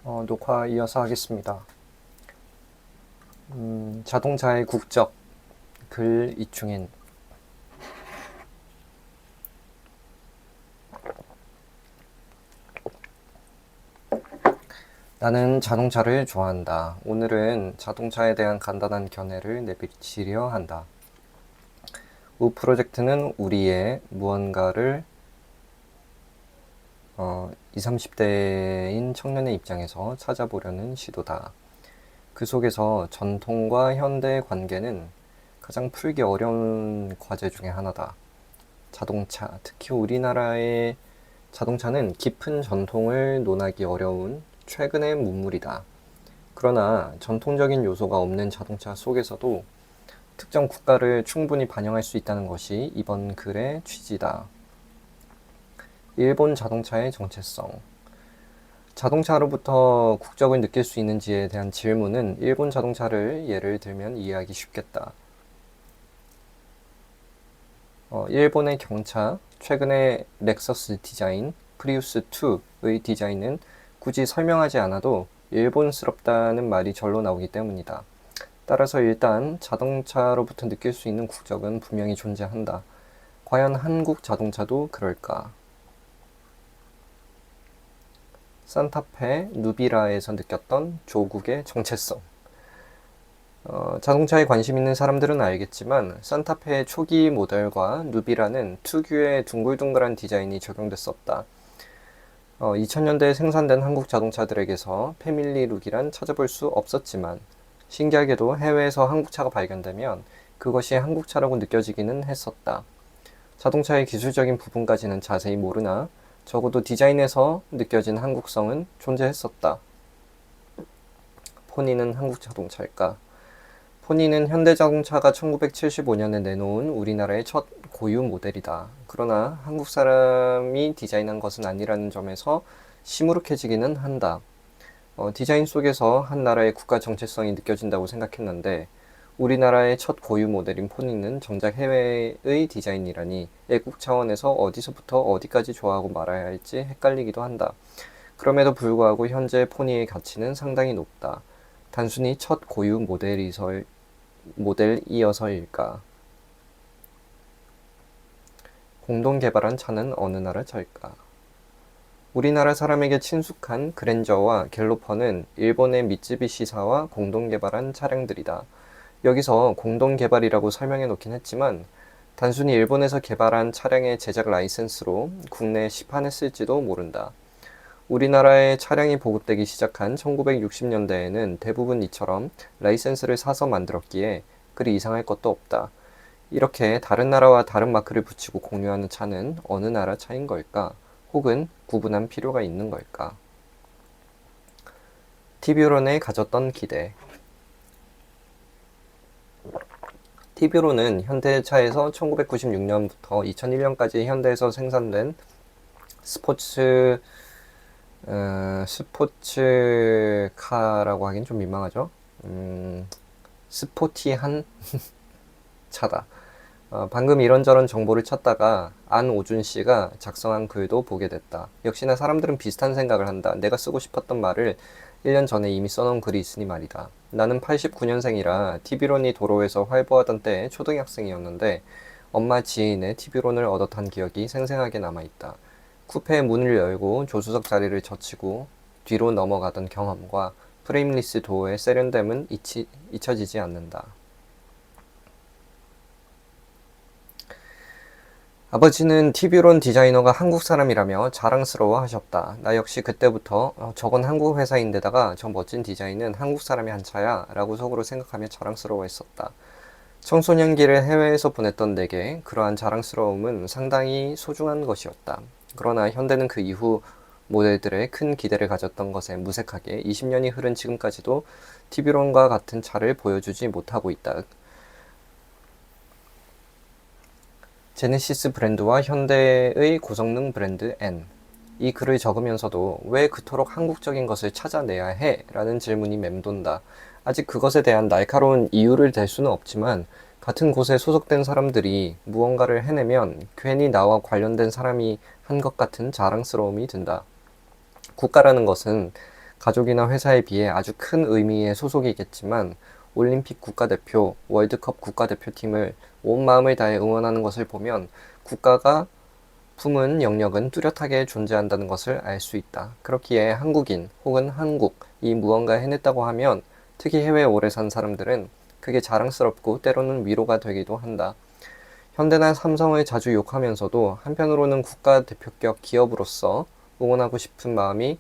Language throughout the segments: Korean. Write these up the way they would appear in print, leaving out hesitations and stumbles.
녹화 이어서 하겠습니다. 자동차의 국적, 글 이충인. 나는 자동차를 좋아한다. 오늘은 자동차에 대한 간단한 견해를 내비치려 한다. 우 프로젝트는 우리의 무언가를 20, 30대인 청년의 입장에서 찾아보려는 시도다. 그 속에서 전통과 현대의 관계는 가장 풀기 어려운 과제 중에 하나다. 자동차, 특히 우리나라의 자동차는 깊은 전통을 논하기 어려운 최근의 문물이다. 그러나 전통적인 요소가 없는 자동차 속에서도 특정 국가를 충분히 반영할 수 있다는 것이 이번 글의 취지다. 일본 자동차의 정체성. 자동차로부터 국적을 느낄 수 있는지에 대한 질문은 일본 자동차를 예를 들면 이해하기 쉽겠다. 일본의 경차, 최근의 렉서스 디자인, 프리우스2의 디자인은 굳이 설명하지 않아도 일본스럽다는 말이 절로 나오기 때문이다. 따라서 일단 자동차로부터 느낄 수 있는 국적은 분명히 존재한다. 과연 한국 자동차도 그럴까? 산타페, 누비라에서 느꼈던 조국의 정체성. 자동차에 관심 있는 사람들은 알겠지만 산타페의 초기 모델과 누비라는 특유의 둥글둥글한 디자인이 적용됐었다. 2000년대에 생산된 한국 자동차들에게서 패밀리 룩이란 찾아볼 수 없었지만 신기하게도 해외에서 한국차가 발견되면 그것이 한국차라고 느껴지기는 했었다. 자동차의 기술적인 부분까지는 자세히 모르나 적어도 디자인에서 느껴진 한국성은 존재했었다. 포니는 한국 자동차일까? 포니는 현대자동차가 1975년에 내놓은 우리나라의 첫 고유 모델이다. 그러나 한국 사람이 디자인한 것은 아니라는 점에서 시무룩해지기는 한다. 디자인 속에서 한 나라의 국가 정체성이 느껴진다고 생각했는데 우리나라의 첫 고유 모델인 포니는 정작 해외의 디자인이라니 애국 차원에서 어디서부터 어디까지 좋아하고 말아야 할지 헷갈리기도 한다. 그럼에도 불구하고 현재 포니의 가치는 상당히 높다. 단순히 첫 고유 모델이어서일까? 공동 개발한 차는 어느 나라 차일까? 우리나라 사람에게 친숙한 그랜저와 갤로퍼는 일본의 미쯔비시사와 공동 개발한 차량들이다. 여기서 공동 개발이라고 설명해 놓긴 했지만 단순히 일본에서 개발한 차량의 제작 라이센스로 국내에 시판했을지도 모른다. 우리나라에 차량이 보급되기 시작한 1960년대에는 대부분 이처럼 라이센스를 사서 만들었기에 그리 이상할 것도 없다. 이렇게 다른 나라와 다른 마크를 붙이고 공유하는 차는 어느 나라 차인 걸까? 혹은 구분할 필요가 있는 걸까? 티뷰론에 가졌던 기대. 티뷰론은 현대차에서 1996년부터 2001년까지 현대에서 생산된 스포츠카라고 하긴 좀 민망하죠. 스포티한 차다. 방금 이런저런 정보를 찾다가 안오준 씨가 작성한 글도 보게 됐다. 역시나 사람들은 비슷한 생각을 한다. 내가 쓰고 싶었던 말을 1년 전에 이미 써놓은 글이 있으니 말이다. 나는 89년생이라 TV론이 도로에서 활보하던 때 초등학생이었는데 엄마 지인의 TV론을 얻어 탄 기억이 생생하게 남아있다. 쿠페의 문을 열고 조수석 자리를 젖히고 뒤로 넘어가던 경험과 프레임리스 도어의 세련됨은 잊혀지지 않는다. 아버지는 TV론 디자이너가 한국 사람이라며 자랑스러워 하셨다. 나 역시 그때부터 저건 한국 회사인데다가 저 멋진 디자인은 한국 사람이 한 차야 라고 속으로 생각하며 자랑스러워 했었다. 청소년기를 해외에서 보냈던 내게 그러한 자랑스러움은 상당히 소중한 것이었다. 그러나 현대는 그 이후 모델들의 큰 기대를 가졌던 것에 무색하게 20년이 흐른 지금까지도 TV론과 같은 차를 보여주지 못하고 있다. 제네시스 브랜드와 현대의 고성능 브랜드 N. 이 글을 적으면서도 왜 그토록 한국적인 것을 찾아내야 해? 라는 질문이 맴돈다. 아직 그것에 대한 날카로운 이유를 댈 수는 없지만 같은 곳에 소속된 사람들이 무언가를 해내면 괜히 나와 관련된 사람이 한 것 같은 자랑스러움이 든다. 국가라는 것은 가족이나 회사에 비해 아주 큰 의미의 소속이겠지만 올림픽 국가대표, 월드컵 국가대표팀을 온 마음을 다해 응원하는 것을 보면 국가가 품은 영역은 뚜렷하게 존재한다는 것을 알 수 있다. 그렇기에 한국인 혹은 한국이 무언가 해냈다고 하면 특히 해외에 오래 산 사람들은 그게 자랑스럽고 때로는 위로가 되기도 한다. 현대나 삼성을 자주 욕하면서도 한편으로는 국가대표격 기업으로서 응원하고 싶은 마음이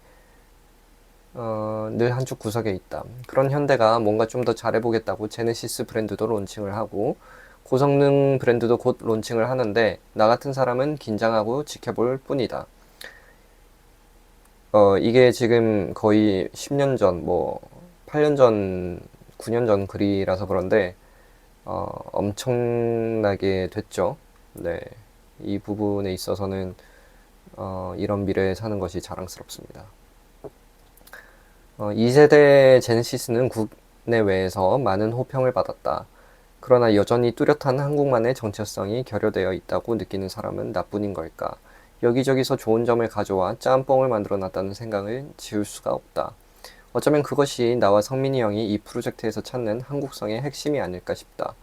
늘 한쪽 구석에 있다. 그런 현대가 뭔가 좀 더 잘해보겠다고 제네시스 브랜드도 론칭을 하고 고성능 브랜드도 곧 론칭을 하는데 나 같은 사람은 긴장하고 지켜볼 뿐이다. 이게 지금 거의 10년 전, 8년 전, 9년 전 글이라서 그런데 엄청나게 됐죠. 네, 이 부분에 있어서는 이런 미래에 사는 것이 자랑스럽습니다. 2세대 제네시스는 국내외에서 많은 호평을 받았다. 그러나 여전히 뚜렷한 한국만의 정체성이 결여되어 있다고 느끼는 사람은 나뿐인 걸까? 여기저기서 좋은 점을 가져와 짬뽕을 만들어 놨다는 생각을 지울 수가 없다. 어쩌면 그것이 나와 성민이 형이 이 프로젝트에서 찾는 한국성의 핵심이 아닐까 싶다.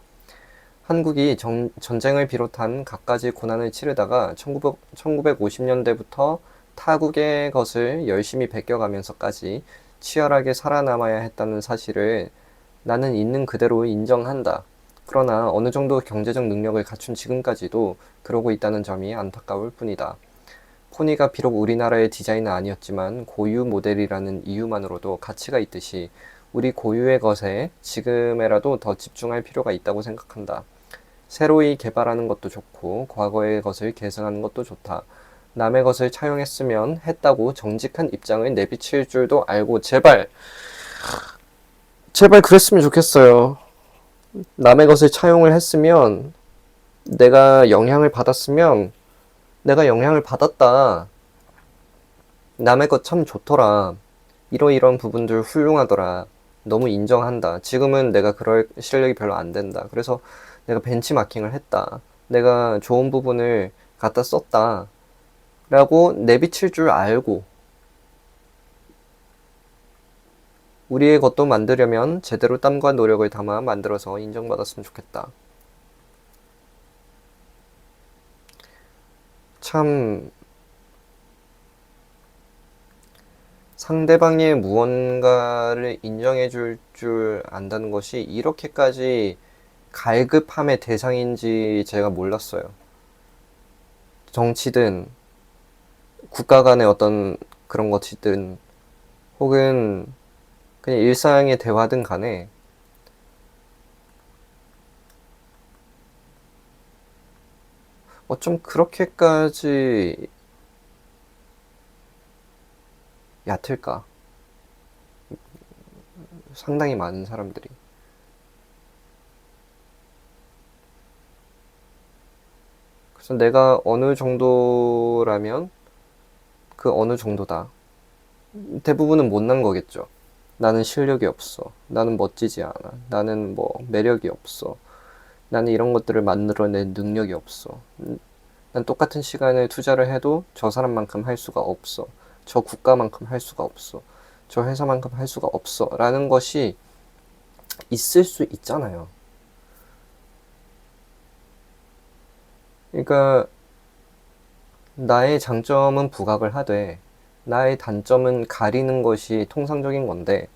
한국이 전쟁을 비롯한 갖가지 고난을 치르다가 1950년대부터 타국의 것을 열심히 베껴가면서까지 치열하게 살아남아야 했다는 사실을 나는 있는 그대로 인정한다. 그러나 어느 정도 경제적 능력을 갖춘 지금까지도 그러고 있다는 점이 안타까울 뿐이다. 포니가 비록 우리나라의 디자인은 아니었지만 고유 모델이라는 이유만으로도 가치가 있듯이 우리 고유의 것에 지금에라도 더 집중할 필요가 있다고 생각한다. 새로이 개발하는 것도 좋고 과거의 것을 계승하는 것도 좋다. 남의 것을 차용했으면 했다고 정직한 입장을 내비칠 줄도 알고 제발 그랬으면 좋겠어요. 남의 것을 차용을 했으면 내가 영향을 받았으면 내가 영향을 받았다. 남의 것 참 좋더라. 이러이러한 부분들 훌륭하더라. 너무 인정한다. 지금은 내가 그럴 실력이 별로 안 된다. 그래서 내가 벤치마킹을 했다. 내가 좋은 부분을 갖다 썼다. 라고 내비칠 줄 알고 우리의 것도 만들려면 제대로 땀과 노력을 담아 만들어서 인정받았으면 좋겠다. 참 상대방의 무언가를 인정해 줄 안다는 것이 이렇게까지 갈급함의 대상인지 제가 몰랐어요. 정치든 국가 간의 어떤 그런 것이든 혹은 그냥 일상의 대화든 간에 어쩜 그렇게까지 얕을까? 상당히 많은 사람들이. 그래서 내가 어느 정도라면 그 어느 정도다. 대부분은 못난 거겠죠. 나는 실력이 없어. 나는 멋지지 않아. 나는 매력이 없어. 나는 이런 것들을 만들어낼 능력이 없어. 난 똑같은 시간을 투자를 해도 저 사람만큼 할 수가 없어. 저 국가만큼 할 수가 없어. 저 회사만큼 할 수가 없어. 라는 것이 있을 수 있잖아요. 그러니까 나의 장점은 부각을 하되 나의 단점은 가리는 것이 통상적인 건데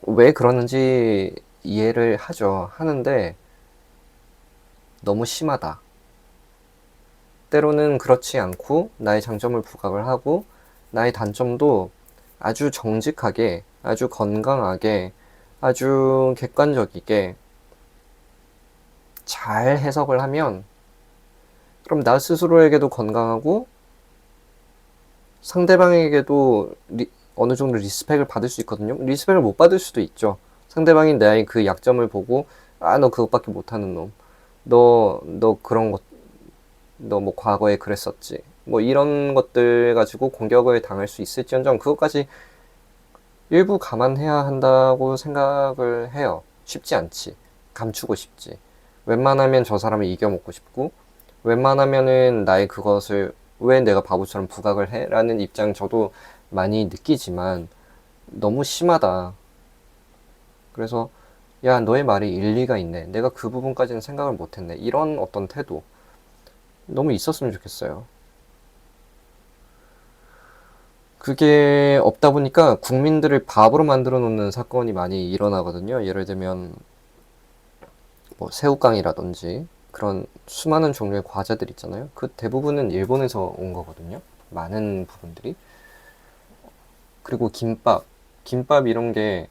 왜 그러는지 이해를 하는데 너무 심하다. 때로는 그렇지 않고 나의 장점을 부각을 하고 나의 단점도 아주 정직하게, 아주 건강하게, 아주 객관적이게 잘 해석을 하면 그럼 나 스스로에게도 건강하고 상대방에게도 어느 정도 리스펙을 받을 수 있거든요. 리스펙을 못 받을 수도 있죠. 상대방이 나의 그 약점을 보고 너 그것밖에 못하는 놈. 너 그런 것, 너 과거에 그랬었지. 이런 것들 가지고 공격을 당할 수 있을지언정 그것까지 일부 감안해야 한다고 생각을 해요. 쉽지 않지. 감추고 싶지. 웬만하면 저 사람을 이겨먹고 싶고 웬만하면은 나의 그것을 왜 내가 바보처럼 부각을 해? 라는 입장 저도 많이 느끼지만 너무 심하다. 그래서 야, 너의 말이 일리가 있네. 내가 그 부분까지는 생각을 못했네. 이런 어떤 태도 너무 있었으면 좋겠어요. 그게 없다 보니까 국민들을 바보로 만들어 놓는 사건이 많이 일어나거든요. 예를 들면 뭐 새우깡이라든지 그런 수많은 종류의 과자들 있잖아요. 그 대부분은 일본에서 온 거거든요. 많은 부분들이. 그리고 김밥 이런 게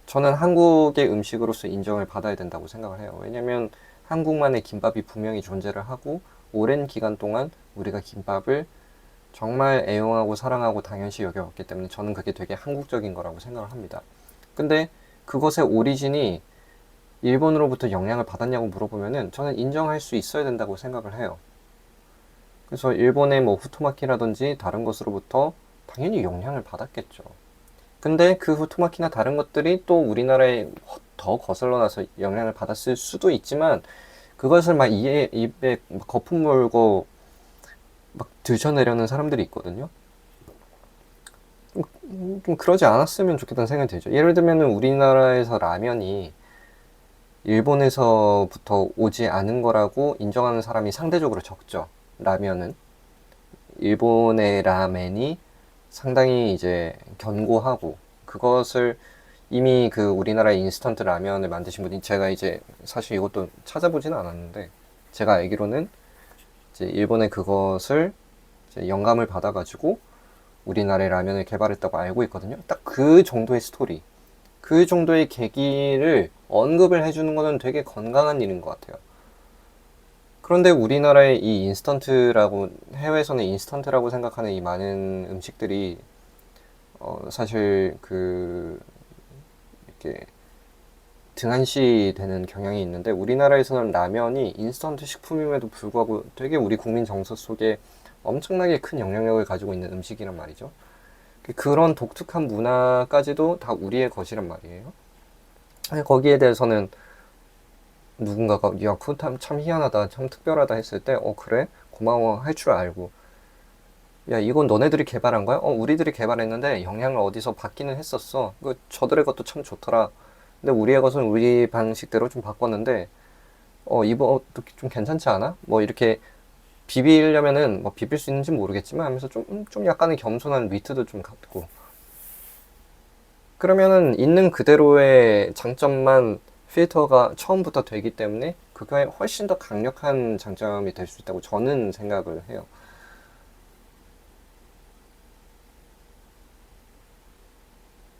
저는 한국의 음식으로서 인정을 받아야 된다고 생각을 해요. 왜냐면 한국만의 김밥이 분명히 존재를 하고 오랜 기간 동안 우리가 김밥을 정말 애용하고 사랑하고 당연시 여겨왔기 때문에 저는 그게 되게 한국적인 거라고 생각을 합니다. 근데 그것의 오리진이 일본으로부터 영향을 받았냐고 물어보면은 저는 인정할 수 있어야 된다고 생각을 해요. 그래서 일본의 뭐 후토마키라든지 다른 것으로부터 당연히 영향을 받았겠죠. 근데 그 후토마키나 다른 것들이 또 우리나라에 더 거슬러 나서 영향을 받았을 수도 있지만 그것을 막 입에 거품 물고 막 드셔내려는 사람들이 있거든요. 좀 그러지 않았으면 좋겠다는 생각이 들죠. 예를 들면 우리나라에서 라면이 일본에서부터 오지 않은 거라고 인정하는 사람이 상대적으로 적죠. 라면은. 일본의 라멘이 상당히 이제 견고하고 그것을 이미 그 우리나라의 인스턴트 라면을 만드신 분이 제가 이제 사실 이것도 찾아보지는 않았는데 제가 알기로는 이제 일본의 그것을 이제 영감을 받아가지고 우리나라의 라면을 개발했다고 알고 있거든요. 딱 그 정도의 스토리, 그 정도의 계기를 언급을 해주는 거는 되게 건강한 일인 것 같아요. 그런데 우리나라의 이 인스턴트라고, 해외에서는 인스턴트라고 생각하는 이 많은 음식들이, 사실 이렇게 등한시 되는 경향이 있는데, 우리나라에서는 라면이 인스턴트 식품임에도 불구하고 되게 우리 국민 정서 속에 엄청나게 큰 영향력을 가지고 있는 음식이란 말이죠. 그런 독특한 문화까지도 다 우리의 것이란 말이에요. 거기에 대해서는 누군가가 야 그거 참 희한하다 참 특별하다 했을 때 그래 고마워 할 줄 알고 야 이건 너네들이 개발한 거야? 우리들이 개발했는데 영향을 어디서 받기는 했었어. 저들의 것도 참 좋더라. 근데 우리의 것은 우리 방식대로 좀 바꿨는데 이것도 좀 괜찮지 않아? 뭐 이렇게 비비려면은 뭐 비빌 수 있는지 모르겠지만 하면서 좀 약간의 겸손한 위트도 좀 갖고 그러면은 있는 그대로의 장점만 필터가 처음부터 되기 때문에 그거에 훨씬 더 강력한 장점이 될 수 있다고 저는 생각을 해요.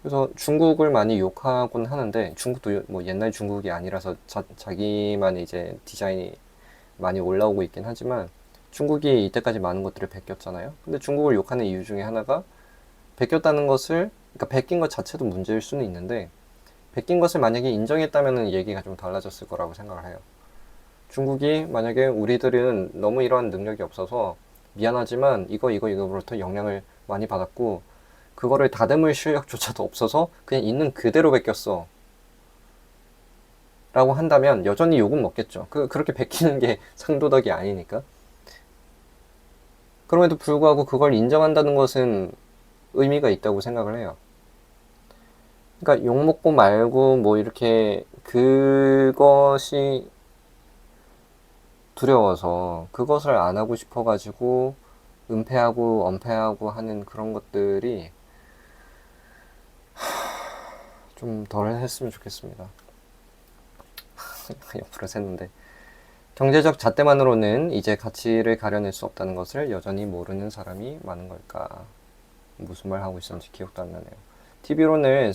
그래서 중국을 많이 욕하곤 하는데 중국도 뭐 옛날 중국이 아니라서 자기만의 이제 디자인이 많이 올라오고 있긴 하지만 중국이 이때까지 많은 것들을 베꼈잖아요. 근데 중국을 욕하는 이유 중에 하나가 베꼈다는 것을 그러니까 베낀 것 자체도 문제일 수는 있는데 베낀 것을 만약에 인정했다면 얘기가 좀 달라졌을 거라고 생각을 해요. 중국이 만약에 우리들은 너무 이러한 능력이 없어서 미안하지만 이거로부터 영향을 많이 받았고 그거를 다듬을 실력조차도 없어서 그냥 있는 그대로 베꼈어 라고 한다면 여전히 욕은 먹겠죠. 그렇게 베끼는 게 상도덕이 아니니까. 그럼에도 불구하고 그걸 인정한다는 것은 의미가 있다고 생각을 해요. 그러니까 욕 먹고 말고 뭐 이렇게 그것이 두려워서 그것을 안 하고 싶어가지고 은폐하고 엄폐하고 하는 그런 것들이 좀 덜 했으면 좋겠습니다. 옆으로 샜는데 경제적 잣대만으로는 이제 가치를 가려낼 수 없다는 것을 여전히 모르는 사람이 많은 걸까. 무슨 말 하고 있었는지 기억도 안 나네요. TV론을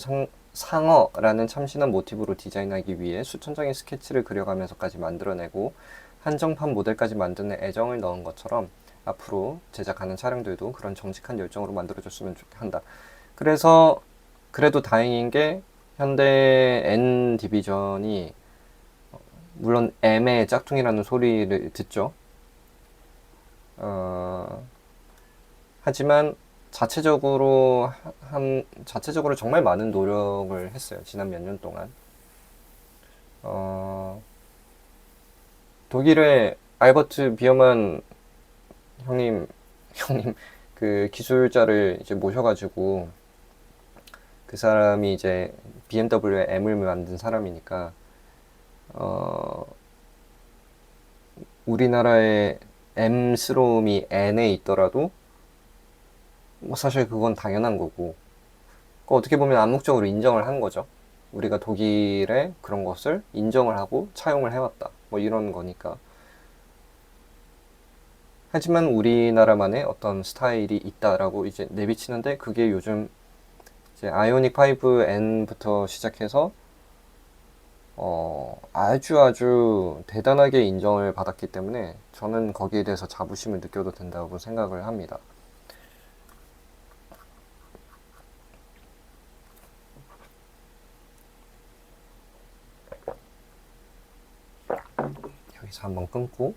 상어라는 참신한 모티브로 디자인하기 위해 수천 장의 스케치를 그려가면서까지 만들어내고 한정판 모델까지 만드는 애정을 넣은 것처럼 앞으로 제작하는 차량들도 그런 정직한 열정으로 만들어줬으면 한다. 그래서 그래도 다행인 게 현대 N 디비전이 물론 M의 짝퉁이라는 소리를 듣죠. 하지만 자체적으로 정말 많은 노력을 했어요. 지난 몇 년 동안. 어, 독일의 알버트 비어만 형님, 그 기술자를 이제 모셔가지고 그 사람이 이제 BMW의 M을 만든 사람이니까 우리나라의 M스러움이 N에 있더라도 뭐 사실 그건 당연한 거고 어떻게 보면 암묵적으로 인정을 한 거죠. 우리가 독일의 그런 것을 인정을 하고 차용을 해왔다. 뭐 이런 거니까. 하지만 우리나라만의 어떤 스타일이 있다라고 이제 내비치는데 그게 요즘 이제 아이오닉 5N부터 시작해서 아주 대단하게 인정을 받았기 때문에 저는 거기에 대해서 자부심을 느껴도 된다고 생각을 합니다. 여기서 한번 끊고